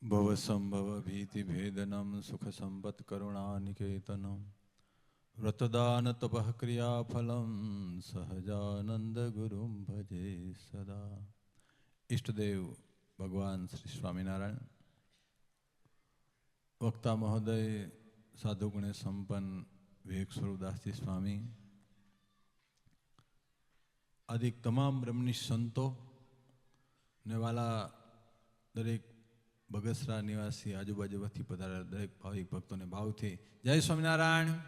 ભવસંભવ ભીતિભેદનમ સુખસંપત્કરુણાનિકેતનમ વ્રતદાન તપઃ ક્રિયાફલમ સહજાનંદ ગુરુમ ભજે સદા. ઈષ્ટદેવ ભગવાન શ્રી સ્વામિનારાયણ, વક્તા મહોદય સાધુગુણે સંપન્ન વિવેક સ્વરૂપદાસજી સ્વામી, આદિક તમામ બ્રહ્મનિષ્ઠ સંતો ને વાલા દરેક બગસરા નિવાસી આજુબાજુથી પધારેલા દરેક ભાવિક ભક્તોને ભાવથી જય સ્વામિનારાયણ.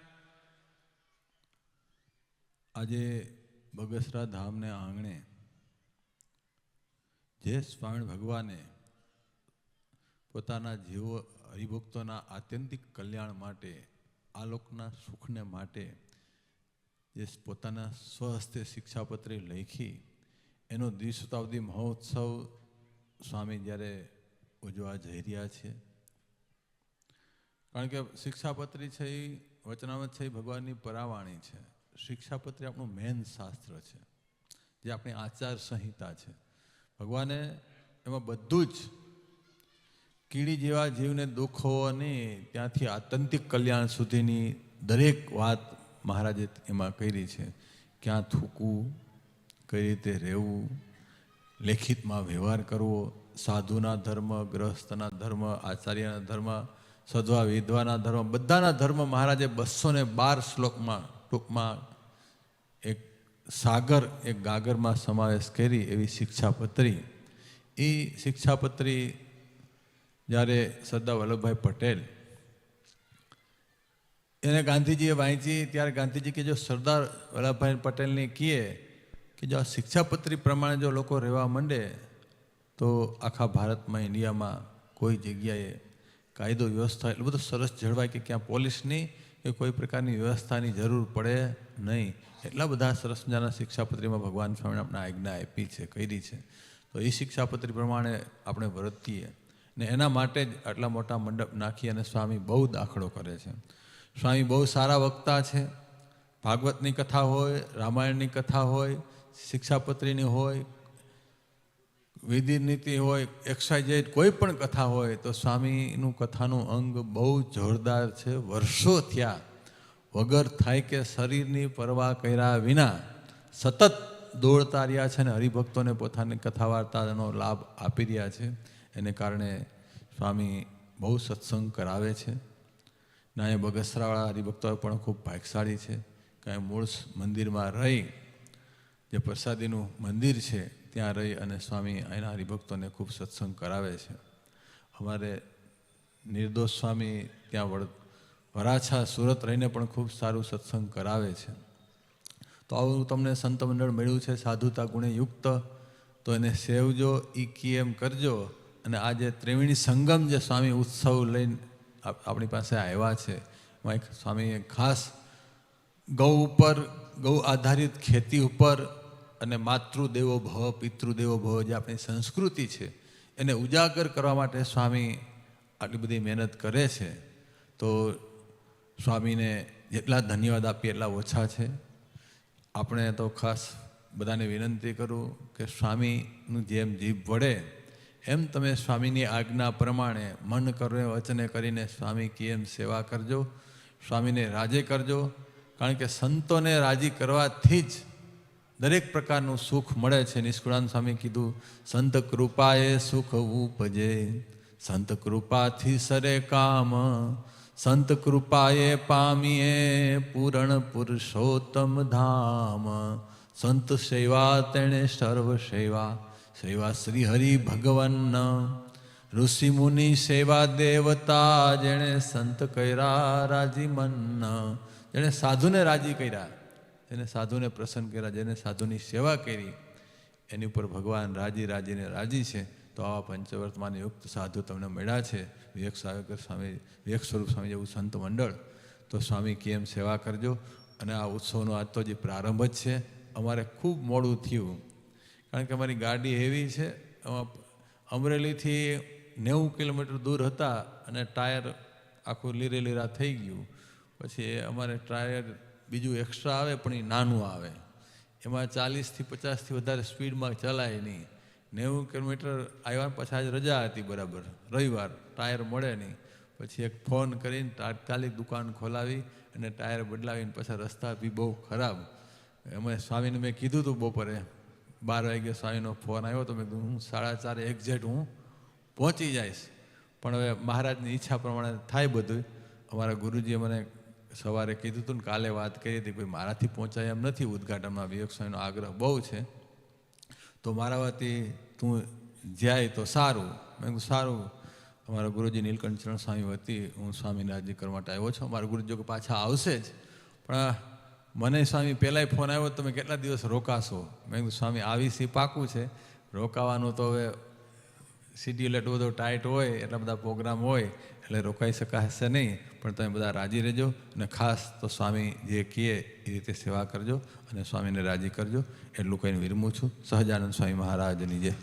આજે બગસરા ધામને આંગણે જે સ્વામી ભગવાને પોતાના જીવો હરિભક્તોના આત્યંતિક કલ્યાણ માટે, આ લોકના સુખને માટે જે પોતાના સ્વહસ્તે શિક્ષાપત્રી લખી, એનો દ્વિશતાબ્દી મહોત્સવ સ્વામી જ્યારે ઉજવા જઈ રહ્યા છે. કારણ કે શિક્ષાપત્રી છે એ વચનામૃત છે, એ ભગવાનની પરાવાણી છે. શિક્ષાપત્રી આપણું મેન શાસ્ત્ર છે, જે આપણી આચાર સંહિતા છે. ભગવાને એમાં બધું જ કીડી જેવા જીવને દુઃખોની ત્યાંથી આત્યંતિક કલ્યાણ સુધીની દરેક વાત મહારાજે એમાં કરી છે. ક્યાં થૂકવું, કઈ રીતે રહેવું, લેખિતમાં વ્યવહાર કરવો, સાધુના ધર્મ, ગૃહસ્થના ધર્મ, આચાર્યના ધર્મ, સદ્વા વિધવાના ધર્મ, બધાના ધર્મ મહારાજે 212 શ્લોકમાં ટૂંકમાં એક સાગર, એક ગાગરમાં સમાવેશ કરી એવી શિક્ષાપત્રી. એ શિક્ષાપત્રી જ્યારે સરદાર વલ્લભભાઈ પટેલ એને ગાંધીજીએ વાંચી, ત્યારે ગાંધીજી કે જો સરદાર વલ્લભભાઈ પટેલને કહે કે જો આ શિક્ષાપત્રી પ્રમાણે જો લોકો રહેવા માંડે તો આખા ભારતમાં, ઇન્ડિયામાં કોઈ જગ્યાએ કાયદો વ્યવસ્થા એટલું બધું સરસ જળવાય કે ક્યાં પોલીસની કે કોઈ પ્રકારની વ્યવસ્થાની જરૂર પડે નહીં. એટલા બધા સરસ મજાના શિક્ષાપત્રીમાં ભગવાન સ્વામીએ આપણે આજ્ઞા આપી છે, કરી છે. તો એ શિક્ષાપત્રી પ્રમાણે આપણે વર્તીએ ને એના માટે જ આટલા મોટા મંડપ નાખી અને સ્વામી બહુ દાખલો કરે છે. સ્વામી બહુ સારા વક્તા છે. ભાગવતની કથા હોય, રામાયણની કથા હોય, શિક્ષાપત્રીની હોય, વિધિ નીતિ હોય, એક્સાઇઝ કોઈ પણ કથા હોય તો સ્વામીનું કથાનું અંગ બહુ જોરદાર છે. વર્ષો થયા વગર થાય કે શરીરની પરવા કર્યા વિના સતત દોડતા રહ્યા છે અને હરિભક્તોને પોતાની કથા વાર્તાનો લાભ આપી રહ્યા છે. એને કારણે સ્વામી બહુ સત્સંગ કરાવે છે. ના એ બગસરાવાળા હરિભક્તો પણ ખૂબ ભાગ્યશાળી છે. કાંઈ મૂળ મંદિરમાં રહી, જે પ્રસાદીનું મંદિર છે ત્યાં રહી અને સ્વામી અહીંના હરિભક્તોને ખૂબ સત્સંગ કરાવે છે. અમારે નિર્દોષ સ્વામી ત્યાં વરાછા સુરત રહીને પણ ખૂબ સારું સત્સંગ કરાવે છે. તો આવું તમને સંત મંડળ મળ્યું છે સાધુતા ગુણે યુક્ત, તો એને સેવજો, એ કી એમ કરજો. અને આ જે ત્રિવેણી સંગમ જે સ્વામી ઉત્સવ લઈને આપણી પાસે આવ્યા છે, એમાં એક સ્વામીએ ખાસ ગૌ ઉપર, ગૌ આધારિત ખેતી ઉપર અને માતૃદેવો ભવ, પિતૃદેવો ભવ જે આપણી સંસ્કૃતિ છે એને ઉજાગર કરવા માટે સ્વામી આટલી બધી મહેનત કરે છે. તો સ્વામીને જેટલા ધન્યવાદ આપીએ એટલા ઓછા છે. આપણે તો ખાસ બધાને વિનંતી કરું કે સ્વામીનું જેમ જીભ વળે એમ તમે સ્વામીની આજ્ઞા પ્રમાણે મન કરે વચને કરીને સ્વામી કી એમ સેવા કરજો, સ્વામીને રાજી કરજો. કારણ કે સંતોને રાજી કરવાથી જ દરેક પ્રકારનું સુખ મળે છે. નિષ્કુળાનંદ સ્વામી કીધું, સંત કૃપાએ સુખ ઉપજે, સંત કૃપાથી સરે કામ, સંત કૃપાએ પામીએ પૂરણ પુરુષોત્તમ ધામ, સંત સેવા તેણે સર્વ સેવા, સેવા શ્રી હરિ ભગવન, ઋષિ મુનિ સેવા દેવતા, જેણે સંત કર્યા રાજી મન, જેણે સાધુને રાજી કર્યા, જેને સાધુને પ્રસન્ન કર્યા, જેને સાધુની સેવા કરી, એની ઉપર ભગવાન રાજીને રાજી છે. તો આવા પંચવર્તમાન યુક્ત સાધુ તમને મળ્યા છે. વિવેક સાગર સ્વામી, વિવેક સ્વરૂપ સ્વામી જેવું સંત મંડળ. તો સ્વામી કેમ સેવા કરજો. અને આ ઉત્સવનો આજ તો જે પ્રારંભ જ છે. અમારે ખૂબ મોડું થયું, કારણ કે અમારી ગાડી હેવી છે. અમરેલીથી 90 કિલોમીટર દૂર હતા અને ટાયર આખું લીરેલીરા થઈ ગયું. પછી અમારે ટાયર બીજું એક્સ્ટ્રા આવે પણ એ નાનું આવે, એમાં 40 થી 50 વધારે સ્પીડમાં ચલાય નહીં. 90 કિલોમીટર આવ્યા પછી આજ રજા હતી બરાબર રવિવાર, ટાયર મળે નહીં. પછી એક ફોન કરીને તાત્કાલિક દુકાન ખોલાવી અને ટાયર બદલાવીને પછી રસ્તા બી બહુ ખરાબ. અમે સ્વામીને મેં કીધું હતું બપોરે 12 વાગે સ્વામીનો ફોન આવ્યો તો મેં કીધું હું 4:30 એક્ઝેક્ટ હું પહોંચી જઈશ. પણ હવે મહારાજની ઈચ્છા પ્રમાણે થાય બધું. અમારા ગુરુજીએ મને સવારે કીધું હતું ને કાલે વાત કરી હતી ભાઈ મારાથી પહોંચાય એમ નથી, ઉદ્ઘાટનમાં વિવેક સ્વામીનો આગ્રહ બહુ છે, તો મારા વતી તું જાય તો સારું. મેં કીધું સારું. અમારા ગુરુજી નીલકંઠ ચરણ સ્વામી વતી હું સ્વામીને હાજરી કરવા માટે આવ્યો છું. અમારા ગુરુજી કે પાછા આવશે જ, પણ મને સ્વામી પહેલાંય ફોન આવ્યો તમે કેટલા દિવસ રોકાશો? મેં કીધું સ્વામી આવીશ એ પાકું છે, રોકાવાનું તો હવે શિડ્યુલ એટલું બધું ટાઈટ હોય, એટલા બધા પ્રોગ્રામ હોય એટલે રોકાઈ શકાશે નહીં. પણ તમે બધા રાજી રહેજો અને ખાસ તો સ્વામી જે કહે એ રીતે સેવા કરજો અને સ્વામીને રાજી કરજો. એટલું કહીને વિરમું છું. સહજાનંદ સ્વામી મહારાજની જય.